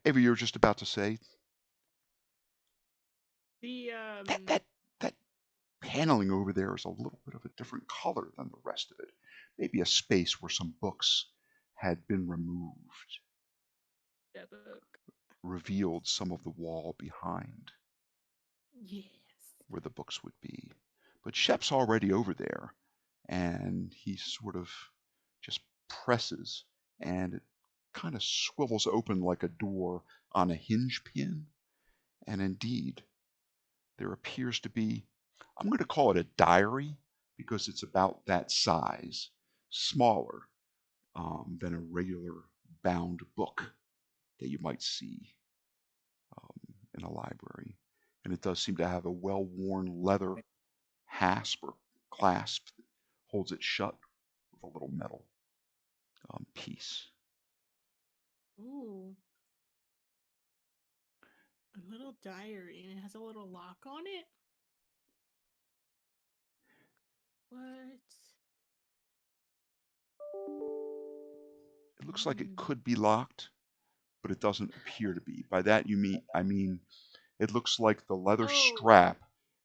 Avery, you were just about to say The that paneling over there is a little bit of a different color than the rest of it. Maybe a space where some books had been removed, that book. revealed some of the wall behind Yes. where the books would be. But Shep's already over there, and he sort of just presses, and it kind of swivels open like a door on a hinge pin. And indeed, there appears to be, I'm going to call it a diary because it's about that size, smaller than a regular bound book that you might see in a library. And it does seem to have a well worn leather hasp or clasp that holds it shut with a little metal piece. Ooh. A little diary, and it has a little lock on it. What? It looks like it could be locked, but it doesn't appear to be. By that I mean it looks like the leather Oh. strap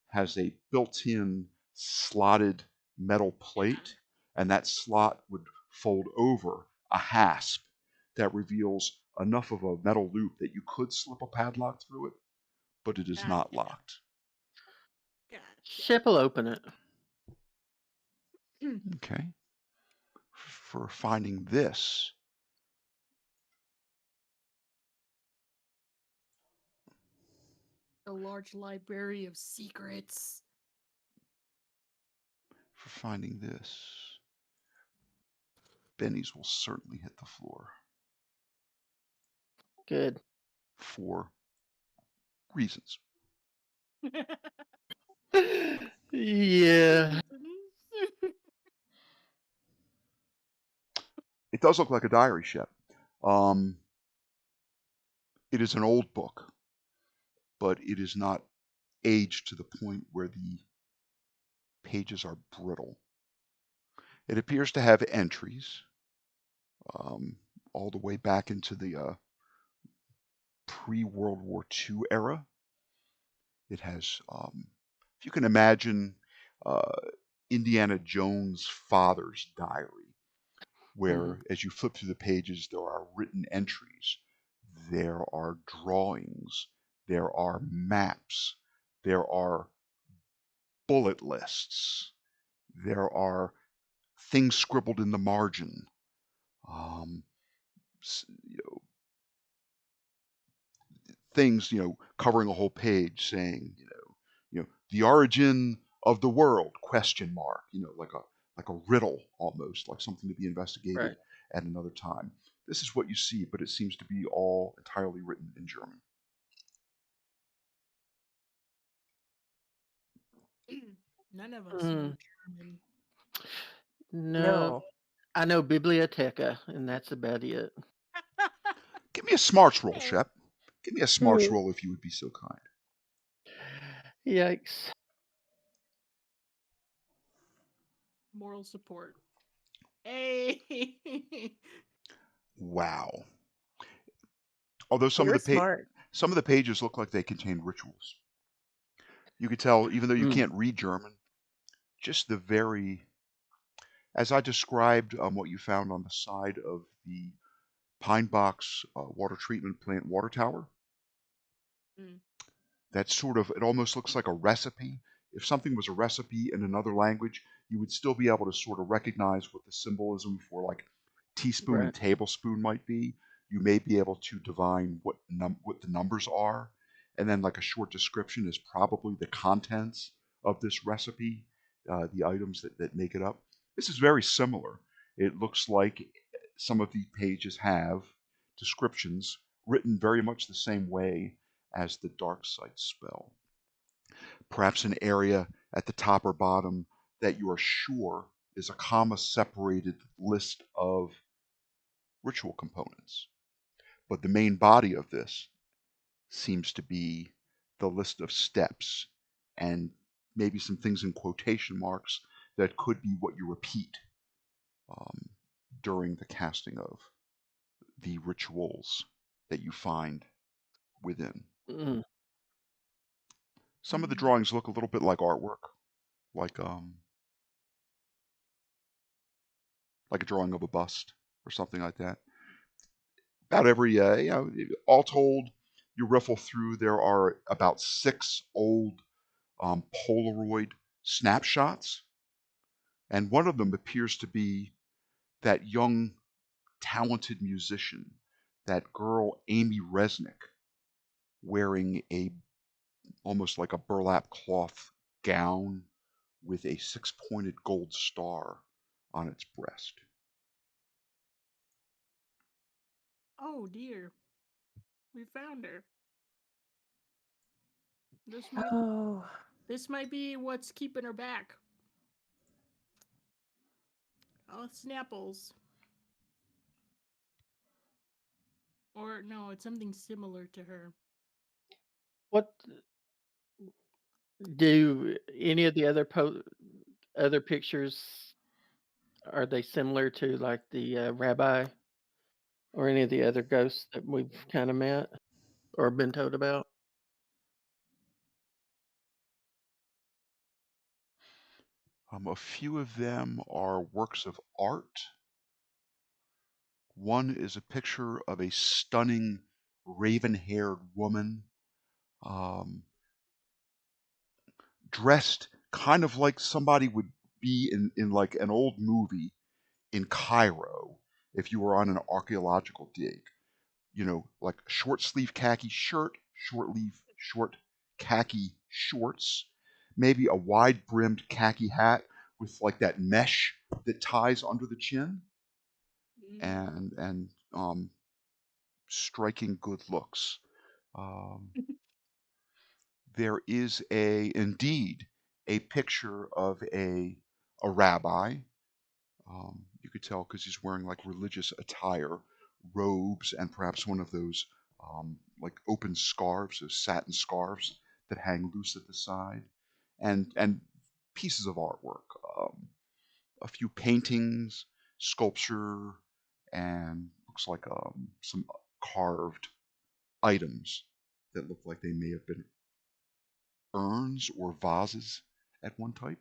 has a built-in slotted metal plate, and that slot would fold over a hasp that reveals enough of a metal loop that you could slip a padlock through it, but it is not Gotcha. locked. Gotcha. Shep will open it. Okay. For finding this, A large library of secrets. for finding this, Benny's will certainly hit the floor Good. for reasons. Yeah. It does look like a diary, Shep. It is an old book, but it is not aged to the point where the pages are brittle. It appears to have entries all the way back into the pre-World War II era. It has, if you can imagine, uh, Indiana Jones' father's diary, where as you flip through the pages, there are written entries, there are drawings, there are maps, there are bullet lists, there are things scribbled in the margin, um, you know, things covering a whole page saying the origin of the world question mark, like a riddle almost, like something to be investigated Right. at another time. This is what you see, but it seems to be all entirely written in German. None of us know Mm, German. no. No. I know Biblioteca, and that's about it. Give me a smarts roll, Okay. Shep. Give me a smarts roll if you would be so kind. Yikes. Moral support. Hey. Wow. Although You're smart. some of the pages look like they contain rituals. You could tell, even though you can't read German, just the very, as I described what you found on the side of the Pine Box water treatment plant water tower, Mm. that sort of, it almost looks like a recipe. If something was a recipe in another language, you would still be able to sort of recognize what the symbolism for like teaspoon and Right. tablespoon might be. You may be able to divine what the numbers are, and then like a short description is probably the contents of this recipe, the items that make it up. This is very similar. It looks like some of the pages have descriptions written very much the same way as the dark side spell. Perhaps an area at the top or bottom that you are sure is a comma separated list of ritual components. But the main body of this seems to be the list of steps and maybe some things in quotation marks that could be what you repeat during the casting of the rituals that you find within. Mm. Some of the Mm. drawings look a little bit like artwork, like like a drawing of a bust or something like that. About every, all told, you riffle through, there are about 6 old Polaroid snapshots, and one of them appears to be that young, talented musician, that girl Amy Resnick, wearing a almost like a burlap cloth gown with a 6-pointed gold star on its breast. Oh dear, we found her. This might Oh, this might be what's keeping her back. Oh, Snapples. Or no, it's something similar to her. What do any of the other pictures, are they similar to like the rabbi or any of the other ghosts that we've kind of met or been told about? A few of them are works of art. One is a picture of a stunning raven-haired woman, um, dressed kind of like somebody would be in like an old movie in Cairo if you were on an archaeological dig. Like short sleeve khaki shirt, short khaki shorts, maybe a wide brimmed khaki hat with like that mesh that ties under the chin, Mm. and striking good looks. Um, there is indeed a picture of a rabbi. You could tell because he's wearing like religious attire, robes, and perhaps one of those like open scarves, those satin scarves that hang loose at the side, and pieces of artwork, a few paintings, sculpture, and looks like some carved items that look like they may have been urns or vases at one type.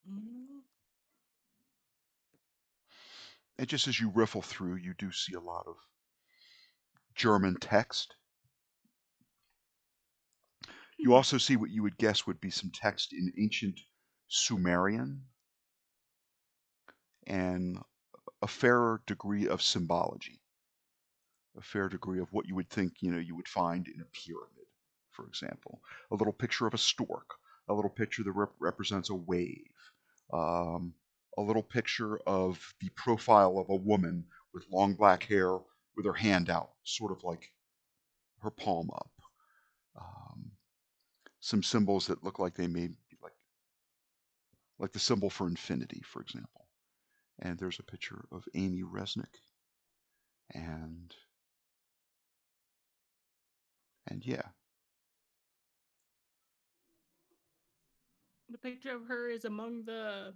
Mm. And just as you riffle through, you do see a lot of German text. You Hmm. also see what you would guess would be some text in ancient Sumerian and a fairer degree of symbology, a fair degree of what you would think, you would find in a pyramid, for example. A little picture of a stork, a little picture that represents a wave, um, a little picture of the profile of a woman with long black hair with her hand out, sort of like her palm up. Um, some symbols that look like they may be like the symbol for infinity, for example. And there's a picture of Amy Resnick, and yeah, The picture of her is among the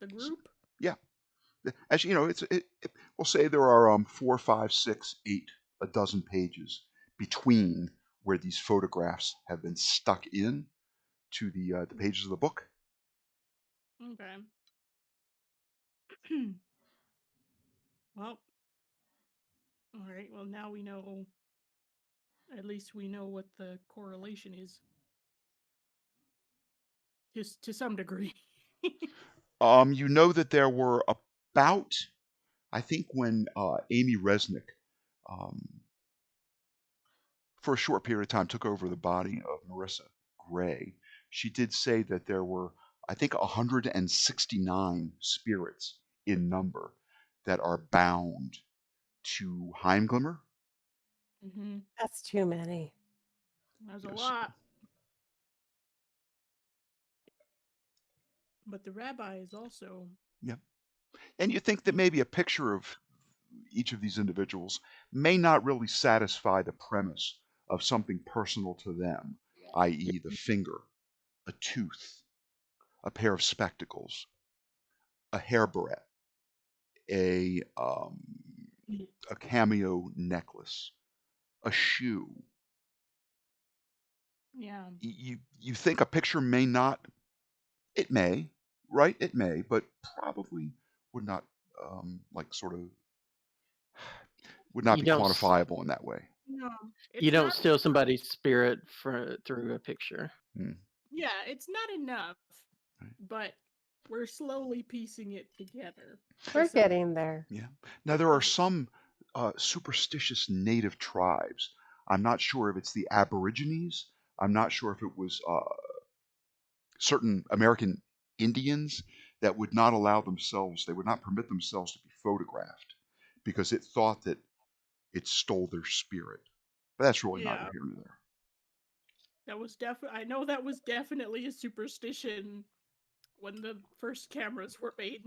group. yeah. As you know, we'll say there are 4, 5, 6, 8, a dozen pages between where these photographs have been stuck in to the pages of the book. Okay. Well, all right. Well, now we know. At least we know what the correlation is, just to some degree. You know that there were about, I think, when Amy Resnick, um, for a short period of time, took over the body of Marissa Gray, she did say that there were, I think, 169 spirits in number that are bound to Heimglimmer. Hmm. that's too many. There's a Yes. lot, but the rabbi is also. Yep. And you think that Hmm. maybe a picture of each of these individuals may not really satisfy the premise of something personal to them, i.e., the finger, a tooth, a pair of spectacles, a hair barrette, a um, a cameo necklace, a shoe. Yeah. You think a picture may not, it may, right? It may, but probably would not, like sort of would not You be don't quantifiable in that way. No, you it's don't not. steal somebody's spirit through a picture. Hmm. Yeah, it's not enough, Right. but we're slowly piecing it together for We're some. getting there. Yeah. Now there are some superstitious native tribes. I'm not sure if it's the Aborigines. I'm not sure if it was certain American Indians that would not allow themselves, they would not permit themselves to be photographed because it thought that it stole their spirit. But that's really neither Yeah, here nor there. that was definitely. I know that was definitely a superstition when the first cameras were made.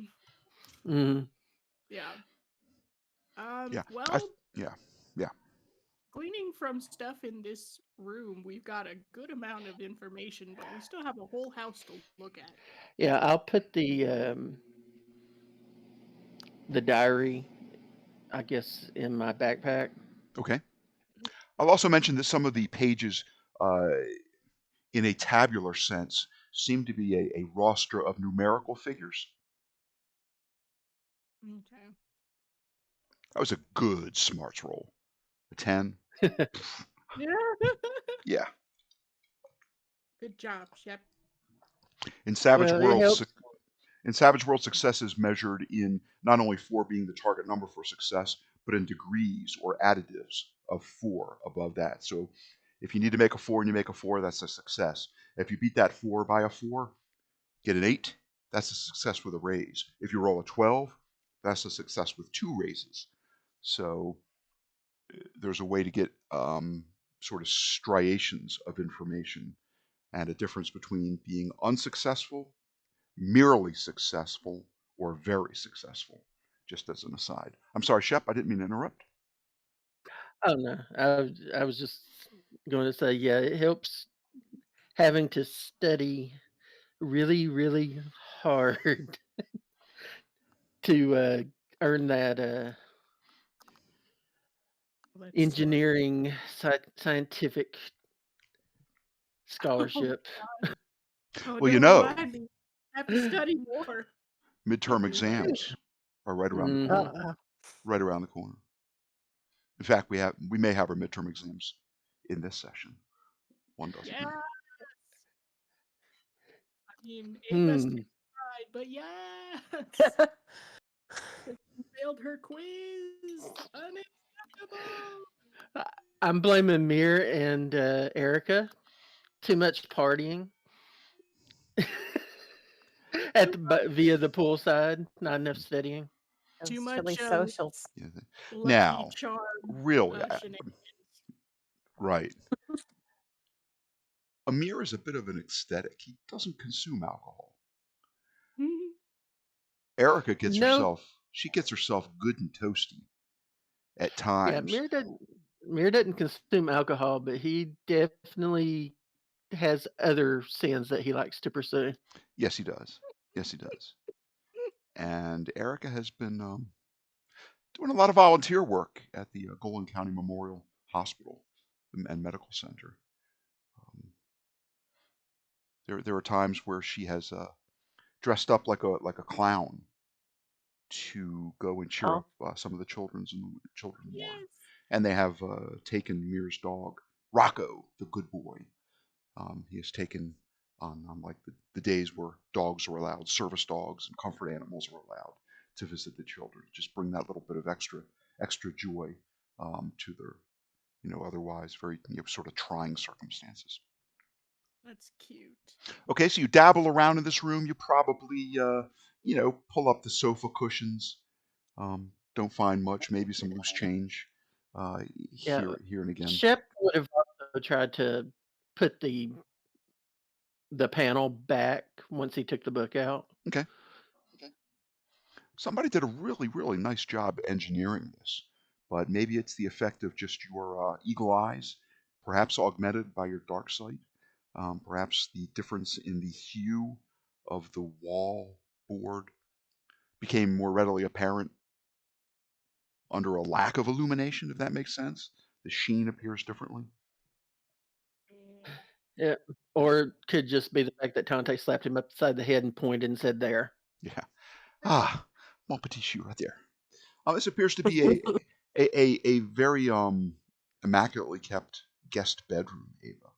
Mm. Yeah. Yeah. I, Well, yeah. Yeah. gleaning from stuff in this room, we've got a good amount of information, but we still have a whole house to look at. Yeah, I'll put the diary, I guess, in my backpack. Okay. I'll also mention that some of the pages, uh, in a tabular sense, seem to be a roster of numerical figures. Okay. That was a good smarts roll. A 10. Yeah. Yeah. Good job, Shep. In Savage Well, it Worlds, helps. In Savage World, success is measured in not only 4 being the target number for success, but in degrees or additives of 4 above that. So if you need to make a 4 and you make a 4, that's a success. If you beat that 4 by a 4, get an 8, that's a success with a raise. If you roll a 12, that's a success with 2 raises. So there's a way to get sort of striations of information and a difference between being unsuccessful, merely successful, or very successful, just as an aside. I'm sorry, Shep, I didn't mean to interrupt. Oh no, I was just going to say, yeah, it helps having to study really, really hard to earn that Let's. engineering scientific Oh, scholarship. oh, Well, you don't know, remind me. I have to study more. midterm exams are right around the Hmm. corner. Uh-uh. Right around the corner. In fact, we may have our midterm exams in this session. One doesn't Yeah. know. I mean, Ava's Hmm. tried, but yes. She failed her quiz. Unacceptable. I- I'm blaming Mir and Erica. Too much partying via the poolside. Not enough studying. Too Those silly much socials. Yeah, Lucky now, Charm really, shenanigans. right. Amir is a bit of an ecstatic. He doesn't consume alcohol. Erica gets No, herself, she gets herself good and toasty at yeah, times. Mir doesn't consume alcohol, but he definitely has other sins that he likes to pursue. Yes, he does. Yes, he does. And Erica has been doing a lot of volunteer work at the Golden County Memorial Hospital and Medical Center. Um, there are times where she has dressed up like a clown to go and cheer Oh, up some of the children ward, Yes. and they have taken Mir's dog Rocco, the good boy. He has taken on like the days where dogs were allowed, service dogs and comfort animals were allowed to visit the children. Just bring that little bit of extra joy to their otherwise very sort of trying circumstances. That's cute. Okay, so you dabble around in this room. You probably pull up the sofa cushions. Don't find much. Maybe some loose change Yeah, here and again. Shep would have also tried to put the panel back once he took the book out. Okay. Somebody did a really nice job engineering this, but maybe it's the effect of just your eagle eyes, perhaps augmented by your dark sight, perhaps the difference in the hue of the wall board became more readily apparent under a lack of illumination, if that makes sense. the sheen appears differently. Yeah. Or could just be the fact that Tante slapped him upside the head and pointed and said, "There." Yeah. Ah, mon petit chou right there. This appears to be a very immaculately kept guest bedroom, Ava.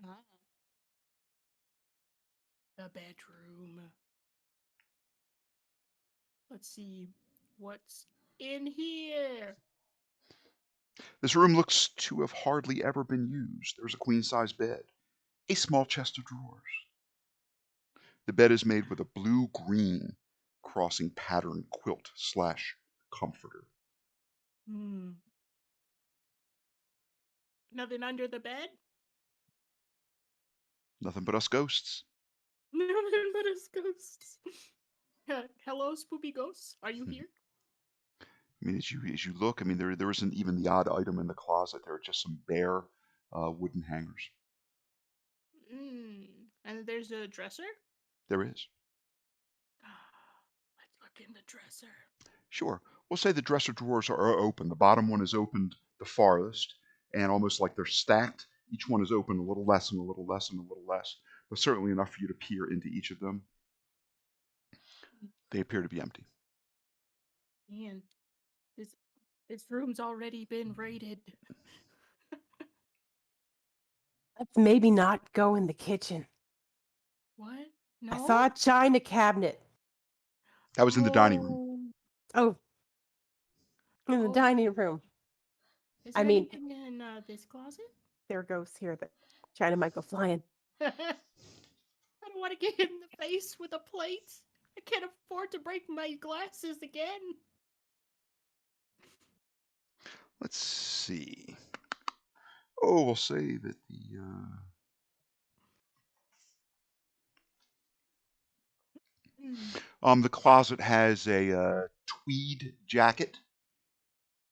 Ah, the bedroom. Let's see what's in here. This room looks to have hardly ever been used. There's a queen-size bed, a small chest of drawers. The bed is made with a blue-green crossing pattern quilt slash comforter. Hmm. Nothing under the bed? Nothing but us ghosts. Nothing but us ghosts. Hello, spoopy ghosts. Are you I here? mean, as you look, I mean, there isn't even the odd item in the closet. There are just some bare wooden hangers. And there's a dresser? There is. Let's look in the dresser. Sure. We'll say the dresser drawers are open. The bottom one is opened the farthest, and almost like they're stacked. Each one is open a little less and a little less and a little less, but certainly enough for you to peer into each of them. They appear to be empty. Man, this room's already been raided. Let's maybe not go in the kitchen. What? I No? saw a china cabinet. That was in the dining room. Oh, in the Oh. dining room. Is I there mean- anything in this closet? There goes here. The china might go flying. I don't want to get hit in the face with a plate. I can't afford to break my glasses again. Let's see. Oh, we'll say that the closet has a tweed jacket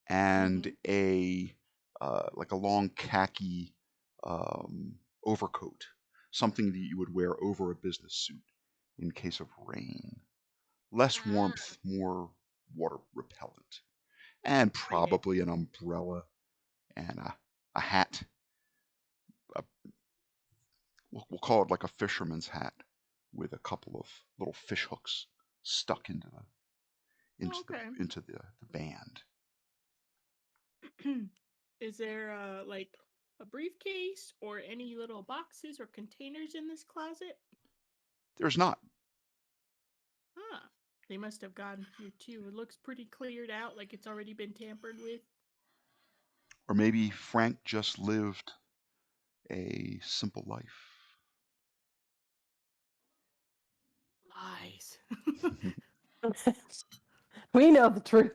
and a like a long khaki overcoat, something that you would wear over a business suit in case of rain. Less warmth, more water repellent, and probably an umbrella and a hat. We'll call it like a fisherman's hat with a couple of little fish hooks stuck into the band. Is there like a briefcase or any little boxes or containers in this closet? There's not. Huh. They must have gone here too. It looks pretty cleared out, like it's already been tampered with. Or maybe Frank just lived a simple life. Lies. We know the truth.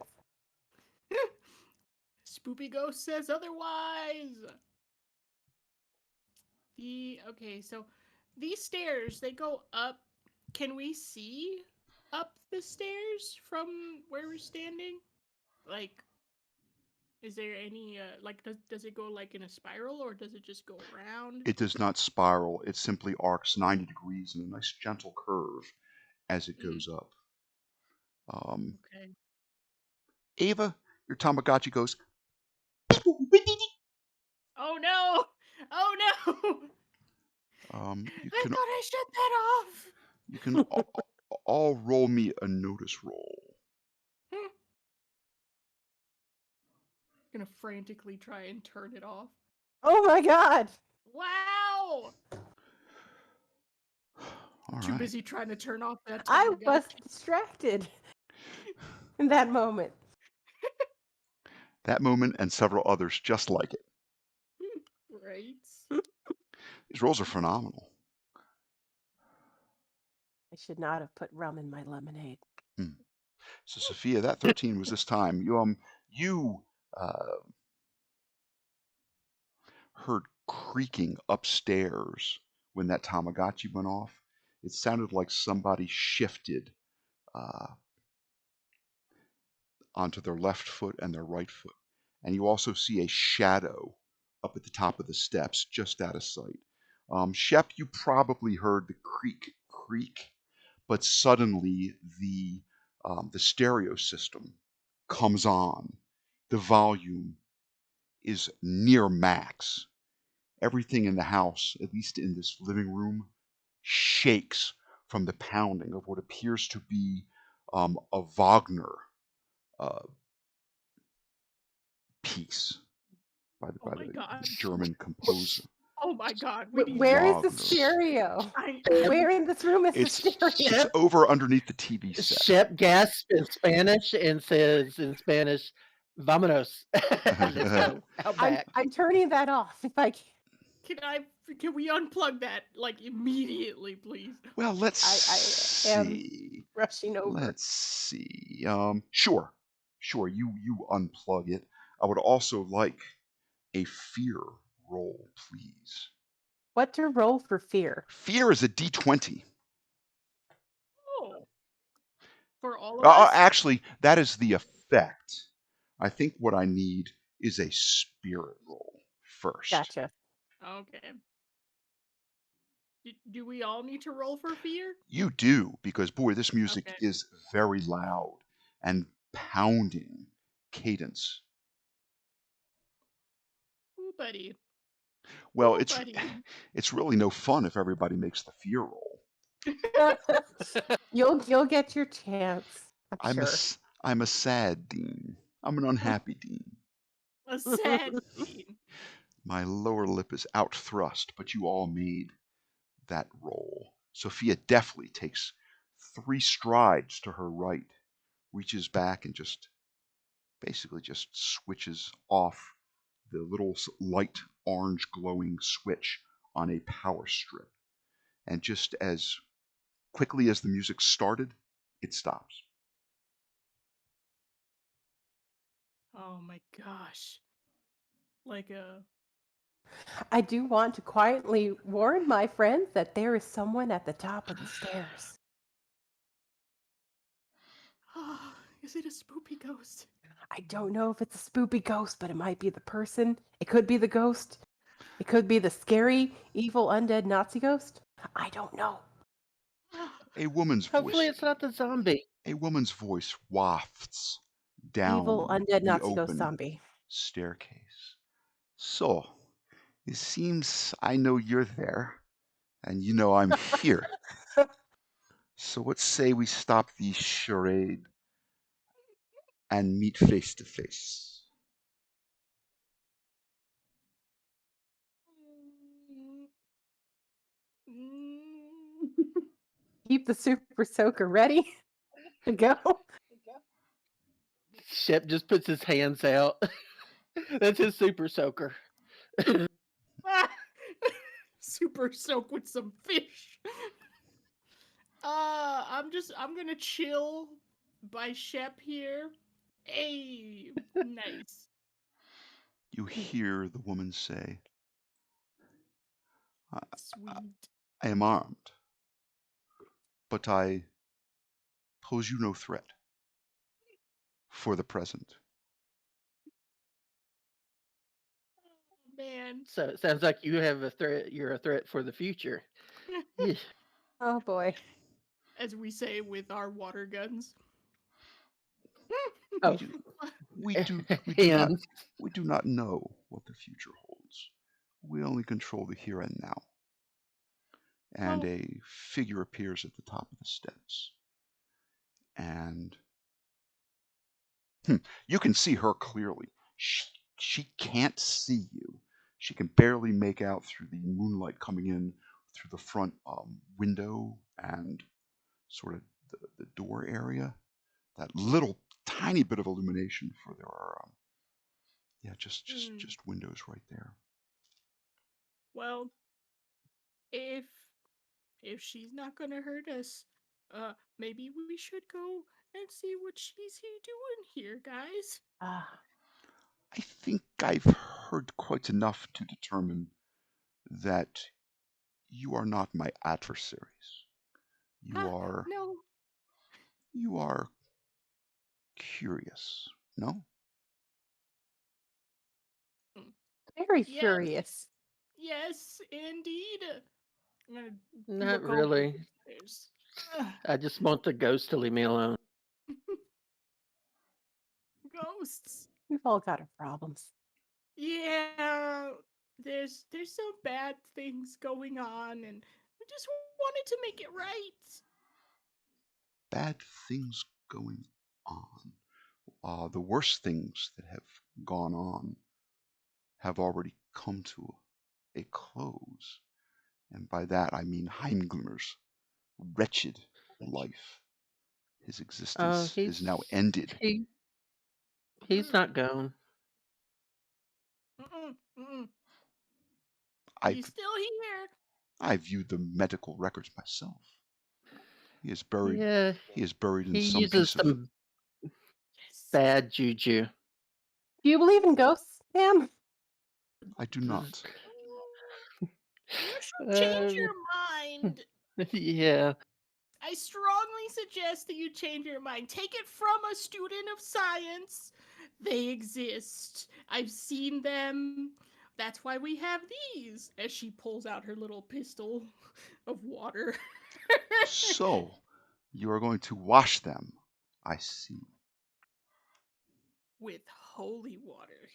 Spoopy Ghost says otherwise. So these stairs, they go up. Can we see up the stairs from where we're standing? Like, is there any like does it go like in a spiral or does it just go around? It does not spiral. It simply arcs 90 degrees in a nice gentle curve as it goes up. Okay. Ava, your Tamagotchi goes. Oh no! Oh no! You I can thought I shut that off. you can all roll me a notice roll. I'm gonna frantically try and turn it off. Oh my God. Wow! All Too right. busy trying to turn off that I Tamagotchi. was distracted in that moment. That moment and several others just like it. Right. These rolls are phenomenal. I should not have put rum in my lemonade. So Sophia, that 13 was this time. You heard creaking upstairs when that Tamagotchi went off. It sounded like somebody shifted onto their left foot and their right foot. And you also see a shadow up at the top of the steps, just out of sight. Shep, you probably heard the creak, but suddenly the stereo system comes on. The volume is near max. Everything in the house, at least in this living room, shakes from the pounding of what appears to be a Wagner uh, piece Oh by my the god. German composer Oh my god. We need Where is the Wagner. stereo? I Shep, Where in this room is the It's stereo? it's over underneath the TV set. Shep gasps in Spanish and says in Spanish, "Vámonos." Let's go out back. I'm turning that off if I can. can we unplug that like immediately, please? Well, let's I am see. rushing over. Let's see. Sure, sure. You unplug it. I would also like a fear roll, please. What to roll for fear? Fear is a D20. Oh. For all of us? Actually, that is the effect. I think what I need is a spirit roll first. Gotcha. Okay. Do we all need to roll for fear? You do, because boy, this music Okay. is very loud and pounding cadence. Ooh, buddy. Well, Ooh, buddy. it's really no fun if everybody makes the fear roll. You'll get your chance, I'm I'm sure. I'm a sad dean. I'm an unhappy dean. A sad scene. My lower lip is out thrust, but you all made that roll. Sophia deftly takes 3 strides to her right, reaches back and basically just switches off the little light orange glowing switch on a power strip. And just as quickly as the music started, it stops. Oh my gosh. Like a I do want to quietly warn my friends that there is someone at the top of the stairs. is it a spoopy ghost? I don't know if it's a spoopy ghost, but it might be the person. It could be the ghost. It could be the scary, evil, undead Nazi ghost. I don't know. A woman's Hopefully, voice it's not the zombie. a woman's voice wafts Evil, down undead the Nazi ghost open zombie. staircase. So, it seems I know you're there, and you know I'm here. So what say we stop the charade and meet face to face? Keep the super soaker ready to go. Shep just puts his hands out. That's his super soaker. Super soak with some fish. I'm gonna chill by Shep here. Hey, nice. You hear the woman say, I, Sweet. I am armed, but I pose you no threat for the present. Oh, man. So it sounds like you have a threat. You're a threat for the future. Yeah. Oh boy. As we say with our water guns. Oh, hands. We do not know what the future holds. We only control the here and now. And Oh. a figure appears at the top of the steps. And you can see her clearly. She can't see you. She can barely make out through the moonlight coming in through the front window and sort of the door area. That little tiny bit of illumination, for there are just windows right there. Well, if she's not gonna hurt us, maybe we should go and see what she's doing here, guys. I think I've heard quite enough to determine that you are not my adversaries. No. You are curious, no? Very Yes. curious. Yes, indeed. I'm gonna Not look over really. the stairs. I just want the ghost to leave me alone. Ghosts. We've all got our problems. Yeah, there's some bad things going on, and we just wanted to make it right. Bad things going on. The worst things that have gone on have already come to a close. And by that I mean Heimglimmer's wretched life. His existence is now He's ended. he's not gone. Mm-mm. He's I've still here. I viewed the medical records myself. He is buried. Yeah, He is buried in he some uses piece of. some Yes. bad juju. Do you believe in ghosts, Sam? I do not. You should change Um, your mind. yeah. I strongly suggest that you change your mind. Take it from a student of science. They exist. I've seen them. That's why we have these. As she pulls out her little pistol of water. So, you are going to wash them. I see. With holy water.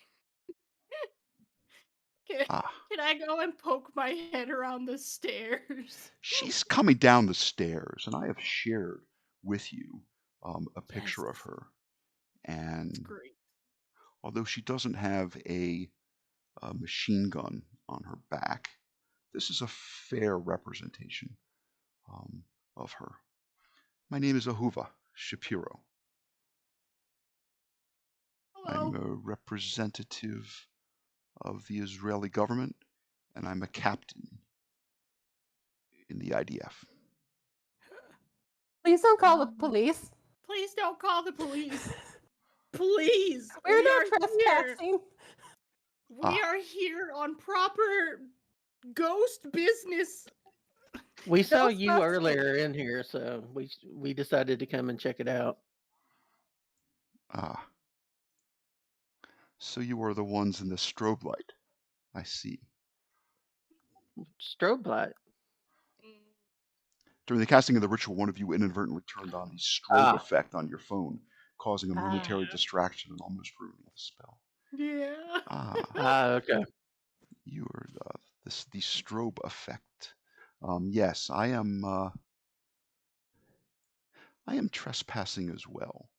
Can, Ah, can I go and poke my head around the stairs? she's coming down the stairs, and I have shared with you a Yes, picture of her. it's And great. although she doesn't have a machine gun on her back, this is a fair representation um, of her. My name is Ahuva Shapiro. I'm Hello. a representative of the Israeli government, and I'm a captain in the IDF. Please don't call the police. Please don't call the police. Please. We're We not are here. trespassing. We are here on proper ghost business. We saw Ghost you busting. earlier in here, so we decided to come and check it out. Ah, so you are the ones in the strobe light. I see. Strobe light. During the casting of the ritual, one of you inadvertently turned on the strobe Ah, effect on your phone, causing a Ah. momentary distraction and almost ruining the spell. Yeah. Ah, okay. you are the strobe effect. Yes, I am. I am trespassing as well.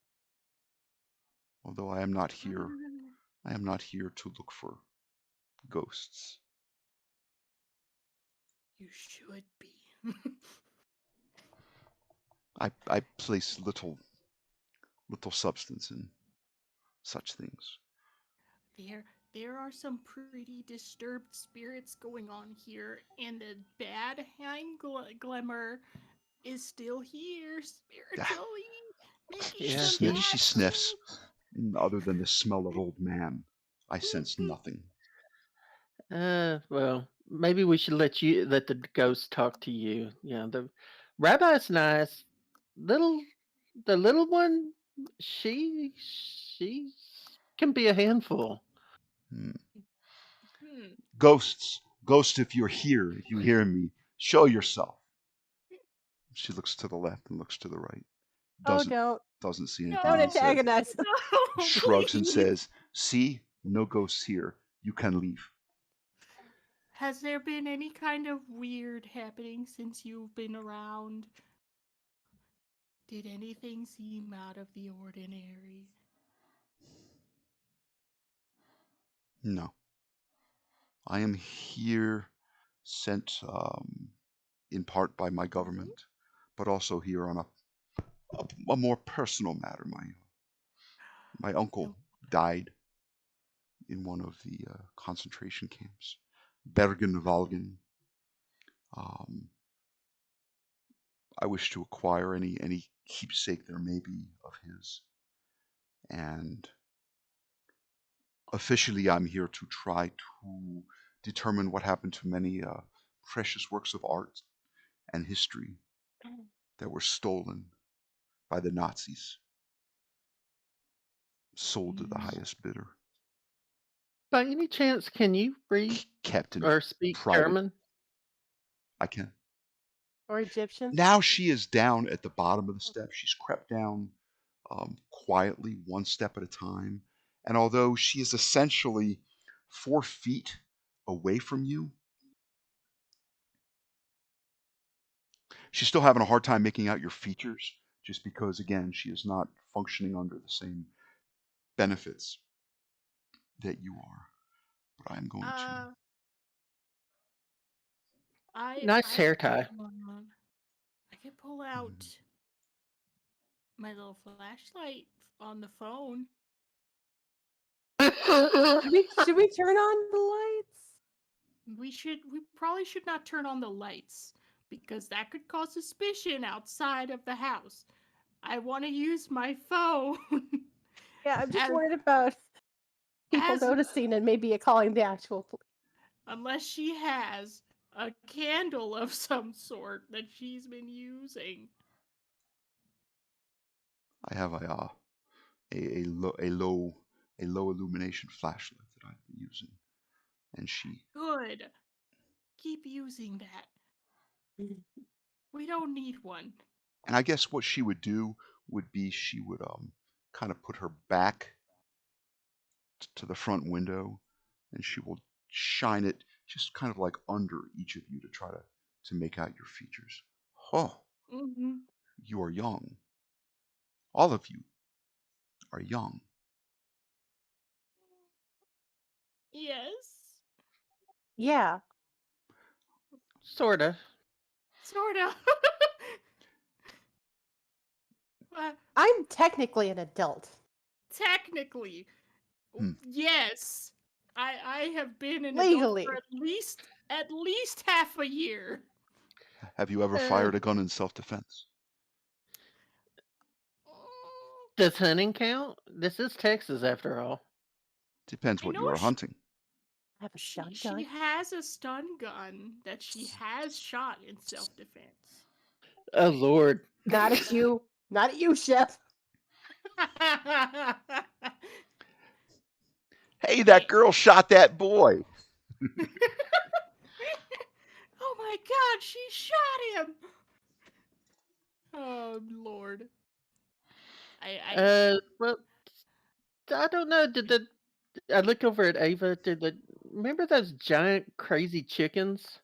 Although I am not here. I am not here to look for ghosts. You should be. I place little substance in such things. There are some pretty disturbed spirits going on here, and the bad Glimmer is still here spiritually, making Yeah, some he. She bad sniffs. things. Other than the smell of old man, I sense nothing. Well, maybe we should let the ghost talk to you. Yeah, the rabbi's nice. Little, the little one, she can be a handful. Hmm. Hmm. Ghosts, if you're here, if you hear me, show yourself. She looks to the left and looks to the right. Oh, don't Doesn't see anything don't being said. antagonize. No, Shrugs and please. says, "See, no ghosts here. You can leave." Has there been any kind of weird happening since you've been around? Did anything seem out of the ordinary? No, I am here, sent in part by my government, but also here on a more personal matter. My uncle No. died in one of the concentration camps, Bergen-Belsen. Um, I wish to acquire any keepsake there may be of his, and officially I'm here to try to determine what happened to many precious works of art and history that were stolen by the Nazis, sold to the highest bidder, By any chance, can you read kept in or speak private. German? I can. Or Egyptian. Now she is down at the bottom of the steps. She's crept down quietly, one step at a time. And although she is essentially 4 feet away from you. She's still having a hard time making out your features, just because, again, she is not functioning under the same benefits that you are. But I'm going to. Uh, Nice hair can tie. I can pull out my little flashlight on the phone. Should we turn on the lights? We probably should not turn on the lights because that could cause suspicion outside of the house. I want to use my phone Yeah, I'm just as worried about people as noticing and maybe calling the actual police. unless she has a candle of some sort that she's been using. I have a low illumination flashlight that I've been using, and Good. Keep using that. We don't need one. and I guess what she would do would be she would kind of put her back to the front window, and she will shine it just kind of like under each of you to try to make out your features. Oh, Mm-hmm. you are young. All of you are young. Yes. Yeah. Sorta. Sort of. I'm technically an adult. Technically, Hmm. yes. I have been an adult Legally. for at least half a year. Have you ever Uh, fired a gun in self-defense? does hunting count? This is Texas, after all. Depends I what know you are hunting. I have a stun she gun. has a stun gun that she has shot in self-defense. Oh Lord. Not at you. Not at you, Chef. Hey, that girl shot that boy. Oh my god, she shot him! Oh Lord. Well, I don't know. I look over at Ava? Remember those giant crazy chickens?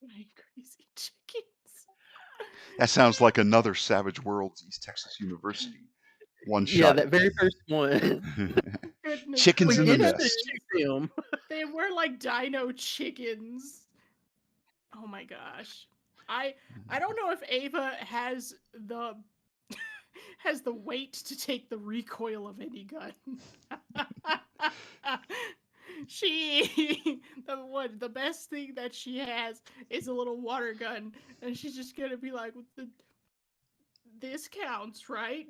My crazy chickens. That sounds like another Savage Worlds East Texas University one Yeah, shot. that very first one. Goodness Chickens We in the did have to gracious. nest. shoot them. They were like dino chickens. Oh my gosh. I don't know if Ava has the has the weight to take the recoil of any gun. The best thing that she has is a little water gun, and she's just gonna be like, this counts, right?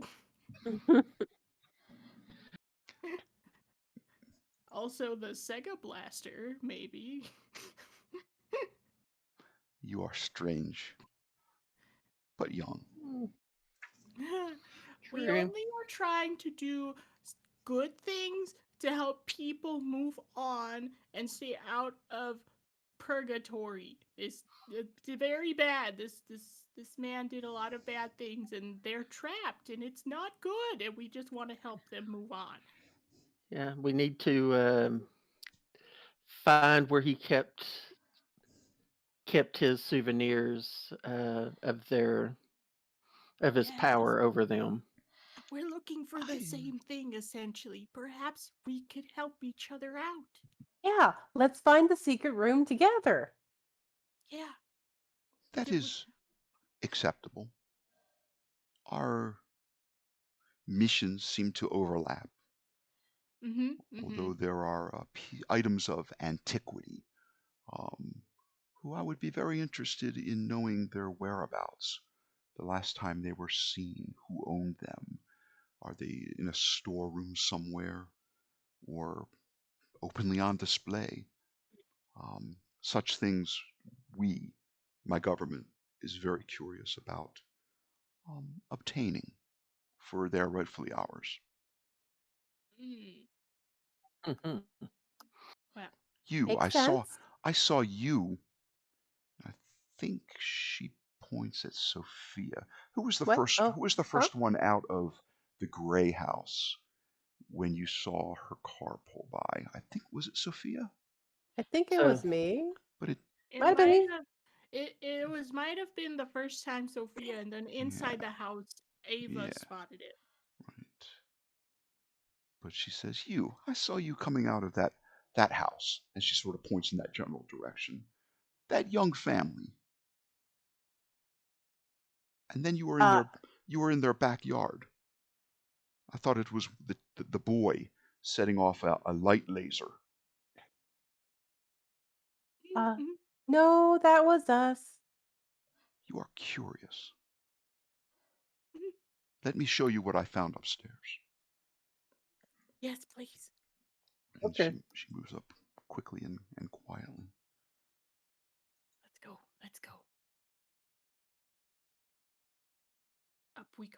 Also, the Sega Blaster, maybe. You are strange, but young. We True. only are trying to do good things to help people move on and stay out of purgatory. It's very bad. This man did a lot of bad things, and they're trapped, and it's not good. And we just want to help them move on. Yeah, we need to find where he kept his souvenirs of his Yes, power over them. we're looking for the I, same thing essentially. Perhaps we could help each other out. Yeah, let's find the secret room together. Yeah. that is acceptable. Our missions seem to overlap, Mm-hmm. Mm-hmm. although there are items of antiquity um, who I would be very interested in knowing their whereabouts, the last time they were seen, who owned them. Are they in a storeroom somewhere or openly on display? Such things we, my government, is very curious about obtaining, for they're rightfully ours. Mm. Mhm. Well, You, Makes sense. I saw you. I think she points at Sophia. What? Oh, Who was the huh? first one out of the gray house? when you saw her car pull by. I think, was it Sophia? I think it So was me. But it, It Might have been might me. have might have been the first time Sophia, and then inside the house, Ava yeah, spotted it. right. But she says, I saw you coming out of that house. And she sort of points in that general direction. That young family. And then Uh, you were in their backyard. I thought it was the boy setting off a light laser. Mhm. no, that was us. You are curious. Mhm. Let me show you what I found upstairs. Yes, please. And okay. she moves up quickly and quietly. Let's go. Let's go. Up we go.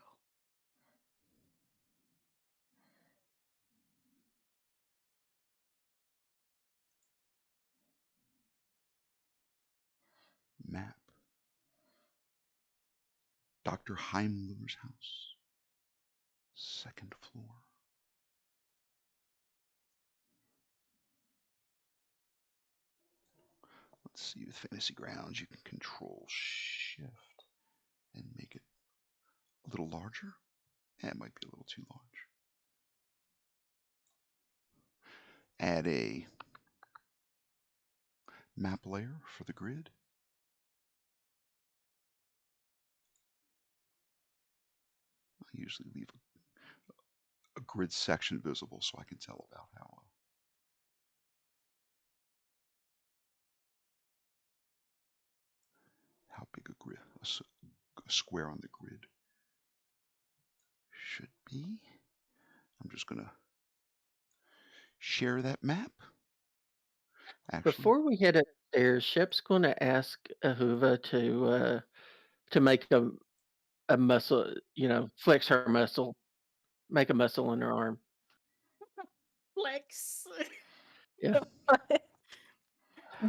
Map. Dr. Heimler's house. Second floor. Let's see, with Fantasy Grounds, you can control Shift and make it a little larger. It might be a little too large. Add a map layer for the grid. I usually leave a grid section visible so I can tell about how big a grid, a square on the grid should be. I'm just going to share that map. Actually, Before we head upstairs, Shep's going to ask Ahuva to make a muscle, flex her muscle, make a muscle in her arm. Flex. Yeah,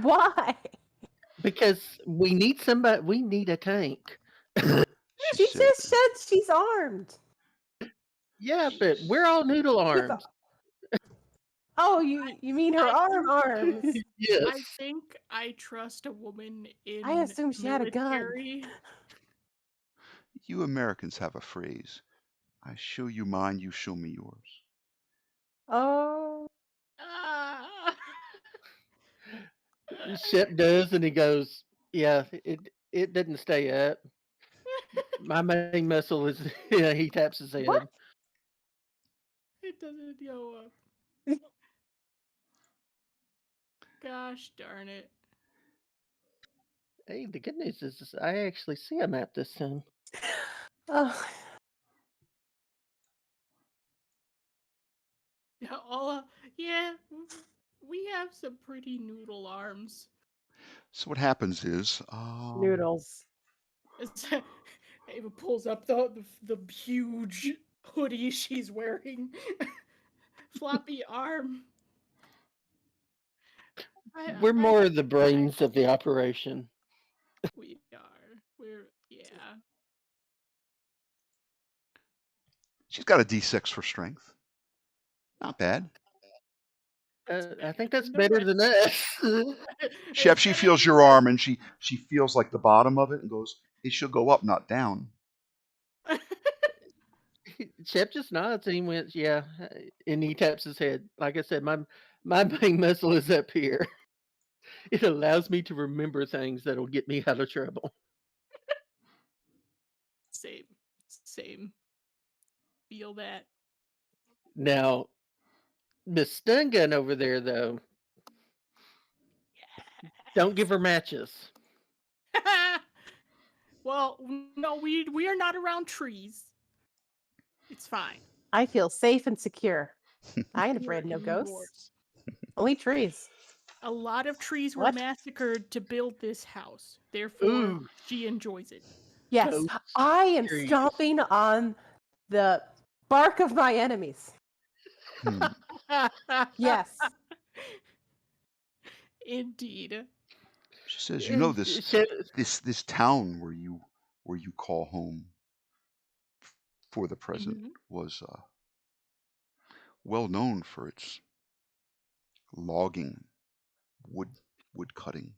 Why? because we need somebody. We need a tank. She just said she's armed. Yeah, but we're all noodle With arms. oh, you mean her arms? Yes. I think I trust a woman in I assumed she had a gun. military. You Americans have a phrase. I show you mine, you show me yours. Oh, Ah. Shep does, and he goes, "Yeah, it didn't stay up. My main muscle is." Yeah, he taps his head. what? It doesn't go up. Gosh darn it. Hey, the good news is I actually see a map this time. Oh, Yeah, we have some pretty noodle arms. So what happens is, noodles. Ava pulls up the huge hoodie she's wearing. Floppy arm. We're more think the brains of the operation. we are. Yeah. she's got a D6 for strength. Not bad. I think that's than the better than us. Shep, It's she better feels than your the arm and she feels like the bottom of it and goes, it should go up, not down. Shep just nods and he went, "Yeah," and he taps his head. Like I said, my main muscle is up here. It allows me to remember things that'll get me out of trouble. Same. Feel that. Now, the stun gun over there, though, don't give her matches. Well, no, we are not around trees. It's fine. I feel safe and secure. I ain't We are afraid of no ghosts. indoors. Only trees. A lot of trees were What? massacred to build this house. Therefore, Ooh, she enjoys it. Yes, ghost I am trees. stomping on the bark of my enemies. Hmm. Yes. Indeed. She says, And Shep, this town where you call home for the present Mhm. was well known for its logging, wood wood cutting.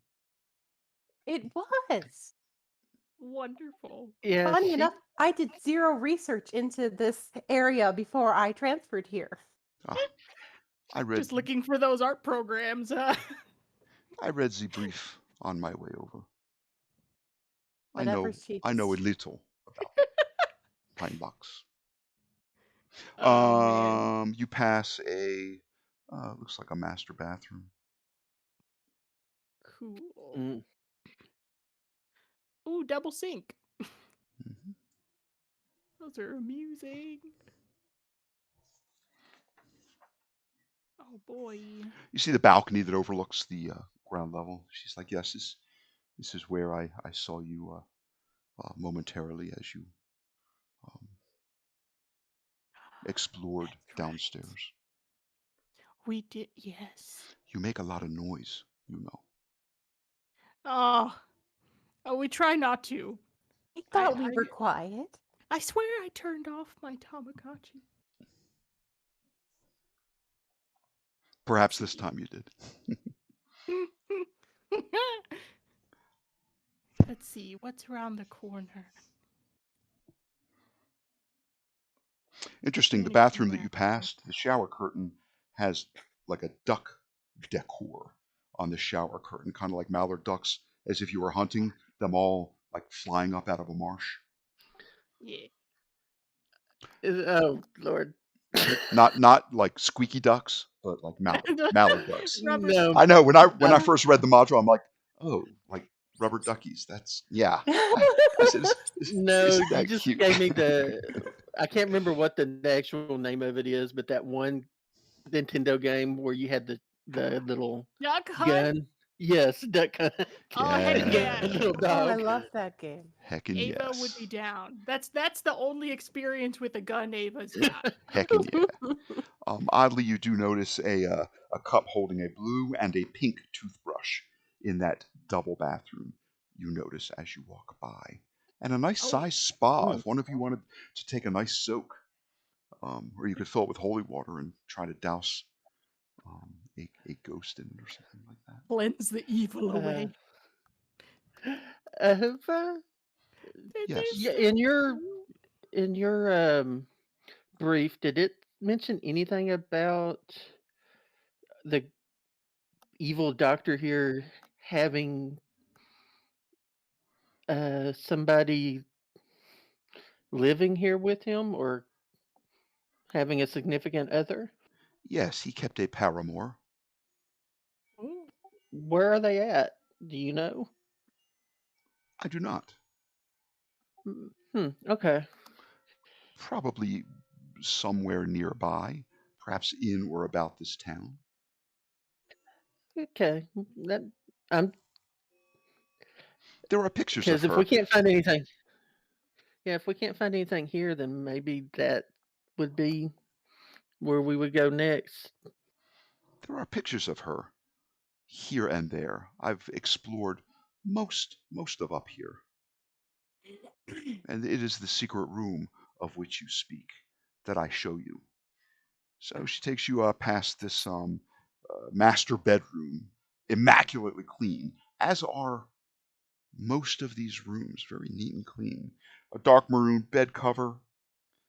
It was. Wonderful. Yeah, Funny she. enough, I did zero research into this area before I transferred here. Ah, I read Just looking for those art programs. I read the brief on my way over. Whatever she I know a little about pine box. Oh man. You pass a looks like a master bathroom. Cool. Mm, Ooh, double sink. hmm Those are amusing. Oh boy. You see the balcony that overlooks the ground level. She's like, "Yes, this is where I saw you momentarily as you um, explored That's right. downstairs. We did, yes. You make a lot of noise, you know." Oh, we try not to. I I, thought we were quiet. I swear I turned off my Tamagotchi. Perhaps this time you did. Let's see, what's around the corner? Interesting. The Looking bathroom that you around. passed, the shower curtain has like a duck decor on the shower curtain, kind of like mallard ducks, as if you were hunting them all like flying up out of a marsh. Yeah. oh Lord. Not like squeaky ducks, but like mallard ducks. Rubber. No. I know when I I'm, first read the module, I'm like, oh, like rubber duckies. That's yeah. I said, no, isn't you that just cute? gave me the. I can't remember what the actual name of it is, but that one Nintendo game where you had the little Duck Hunt. gun. Yes, duck hunt. Oh heck yeah. The little Oh, I dog. love that game. Heckin' Ava yes. would be down. That's the only experience with a gun Ava's got. Heckin' yeah. Oddly, you do notice a cup holding a blue and a pink toothbrush in that double bathroom. You notice as you walk by, and a nice Oh. sized spa. Mm. If one of you wanted to take a nice soak, or you could fill it with holy water and try to douse a ghost in it or something like that. Cleanse the evil away. Have Yes. yeah, in your brief, did it mention anything about the evil doctor here having somebody living here with him or having a significant other? Yes, he kept a paramour. Ooh. Where are they at? Do you know? I do not. Okay. Probably somewhere nearby, perhaps in or about this town. Okay. That I'm There are pictures of because if we her. can't find anything, yeah, if we can't find anything here, then maybe that would be where we would go next. There are pictures of her here and there. I've explored most of up here, and it is the secret room of which you speak that I show you. So she takes you past this master bedroom, immaculately clean, as are most of these rooms, very neat and clean. A dark maroon bed cover,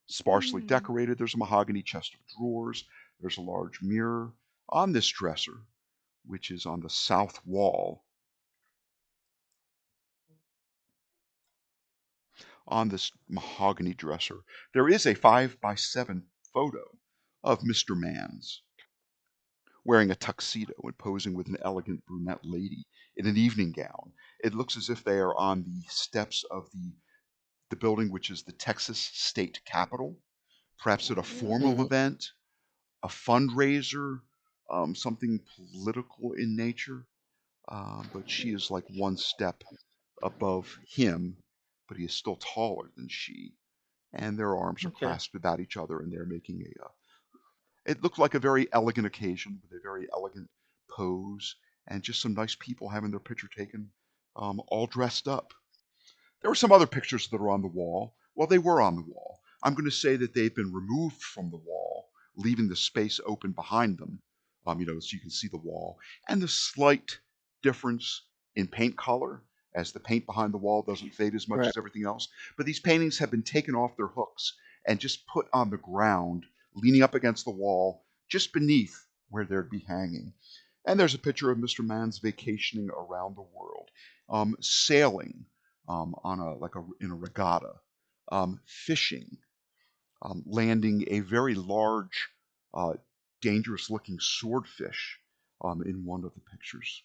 sparsely decorated. There's a mahogany chest of drawers. There's a large mirror on this dresser, which is on the south wall. On this mahogany dresser, there is a 5x7 photo of Mr. Mans wearing a tuxedo and posing with an elegant brunette lady in an evening gown. It looks as if they are on the steps of the building, which is the Texas State Capitol, perhaps at a formal Mhm. event, a fundraiser, something political in nature. But she is like one step above him, but he is still taller than she. And their arms are Okay. clasped about each other, and they're making it looked like a very elegant occasion with a very elegant pose, and just some nice people having their picture taken, all dressed up. There were some other pictures that are on the wall. Well, they were on the wall. I'm going to say that they've been removed from the wall leaving the space open behind them, so you can see the wall, and the slight difference in paint color as the paint behind the wall doesn't fade as much Right. as everything else. But these paintings have been taken off their hooks and just put on the ground, leaning up against the wall, just beneath where they'd be hanging. And there's a picture of Mr. Mann's vacationing around the world, sailing in a regatta, fishing, landing a very large, uh, dangerous-looking swordfish in one of the pictures.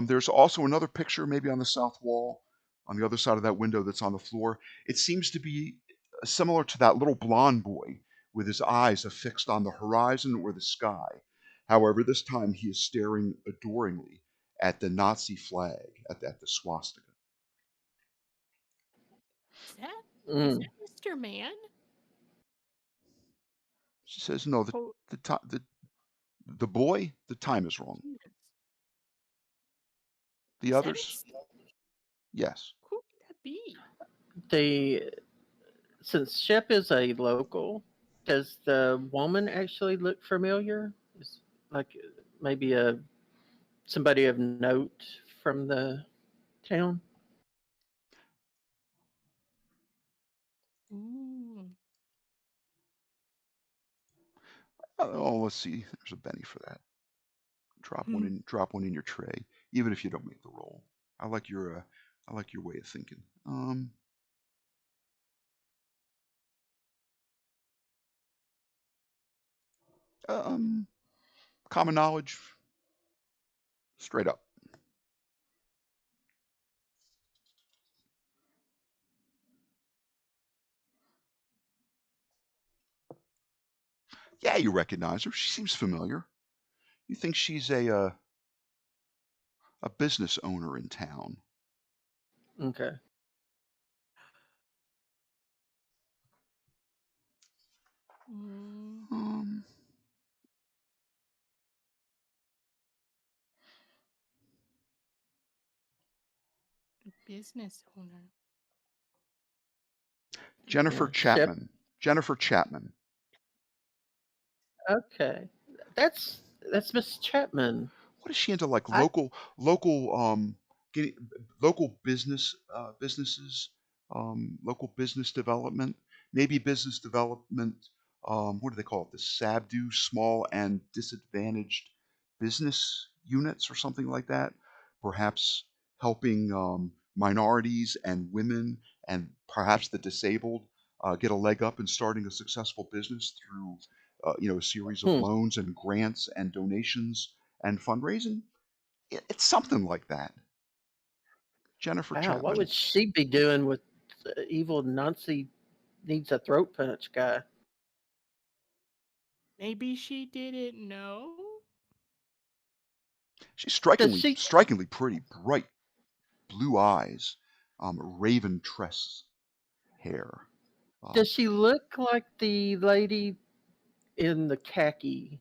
There's also another picture, maybe on the south wall, on the other side of that window that's on the floor. It seems to be similar to that little blond boy with his eyes affixed on the horizon or the sky. However, this time he is staring adoringly at the Nazi flag, at the swastika. Is Mm. that Mr. Mann? She says, "No, Oh, the boy, the time is wrong. yes. The Is that others, yes." who could that be? The Since Shep is a local, does the woman actually look familiar? Is like maybe somebody of note from the town? Ooh. Oh, let's see. There's a penny for that. Drop one in your tray, even if you don't make the roll. I like your way of thinking. Um, Common knowledge, straight up. Yeah, you recognize her. She seems familiar. You think she's a business owner in town. Okay. Mm, Um, a business owner. Jennifer Yeah. Shep. Chapman. Jennifer Chapman. Okay. That's Miss Chapman. What is she into? Like I getting local businesses, local business development, maybe business development. What do they call it? The SABDU, small and disadvantaged business units, or something like that. Perhaps helping minorities and women and perhaps the disabled get a leg up in starting a successful business through a series of hmm. loans and grants and donations and fundraising. It's something like that. Jennifer Wow, what Chapman. would she be doing with the evil Nancy needs a throat punch guy? Maybe she didn't know. She's Does she strikingly pretty, bright blue eyes, raven tress hair. does Um, she look like the lady in the khaki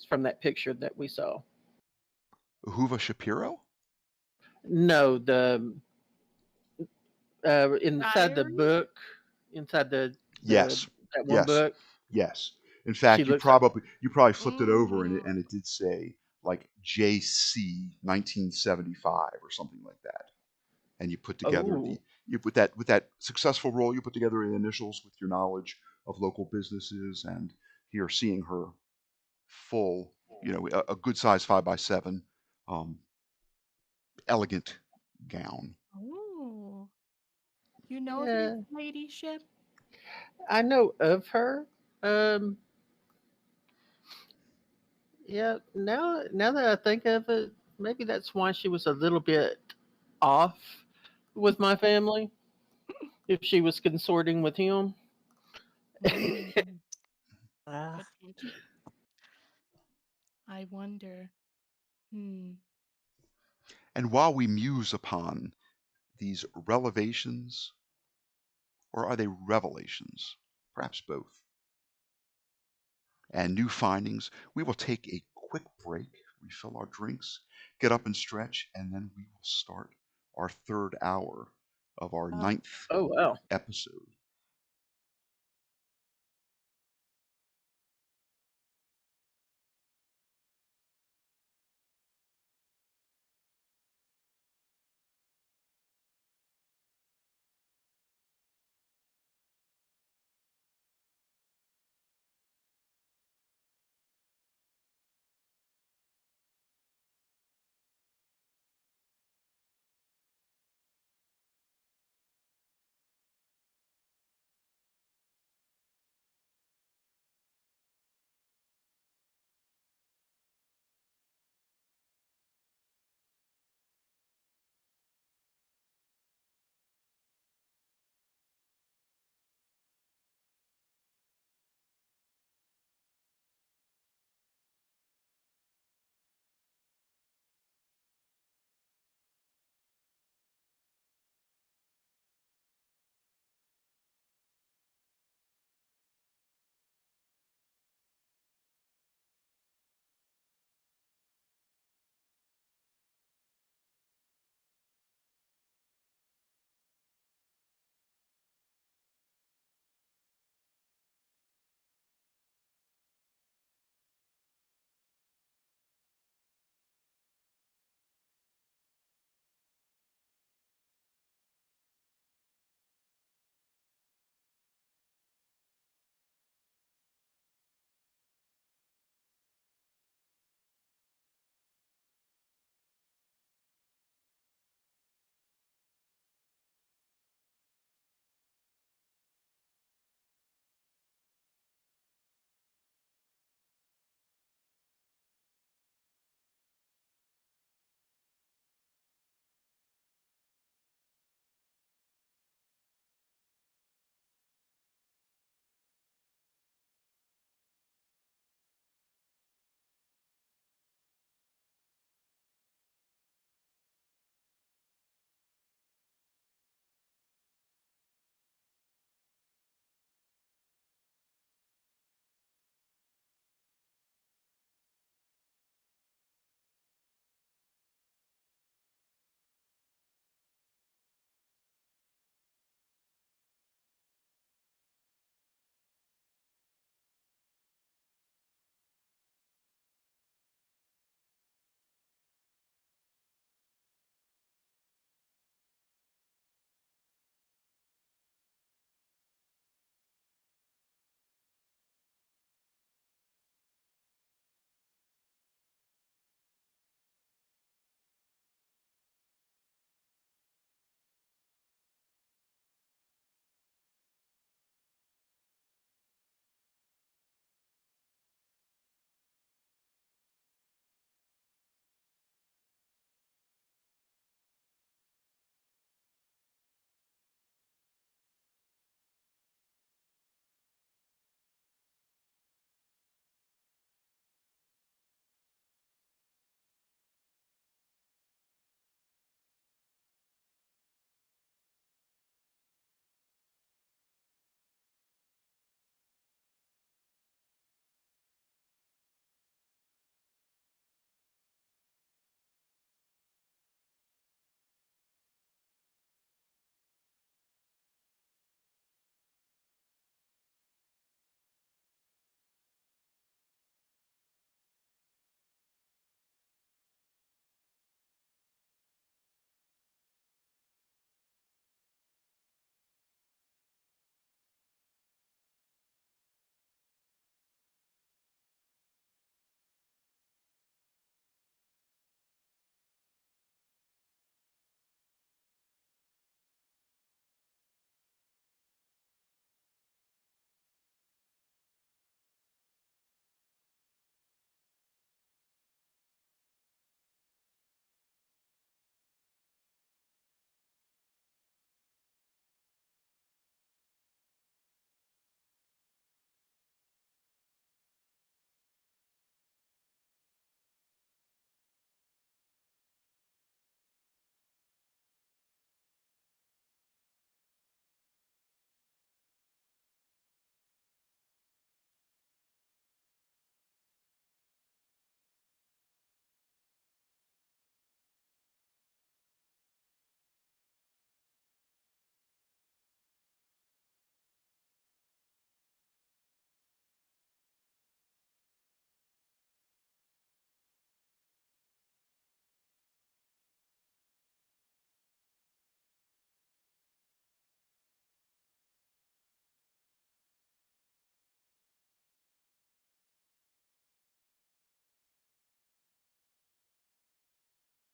from that picture that we saw? Uhuva Shapiro? No, the inside the Diary? book, inside the Yes, that one yes, book, yes. In she fact, looks like. you probably flipped it over Mm. and it did say like JC 1975 or something like that. And you put together Oh, with that successful role, you put together the initials with your knowledge of local businesses, and here seeing her full, a good size 5x7, um, elegant gown. Oh. You know this yeah. ladyship? I know of her. Um, yeah. Now that I think of it, maybe that's why she was a little bit off with my family. If she was consorting with him. Mm, Ah, potential. I wonder. Hmm. And while we muse upon these revelations, or are they revelations? Perhaps both. And new findings, we will take a quick break, refill our drinks, get up and stretch, and then we will start our third hour of our oh, ninth Oh wow. episode.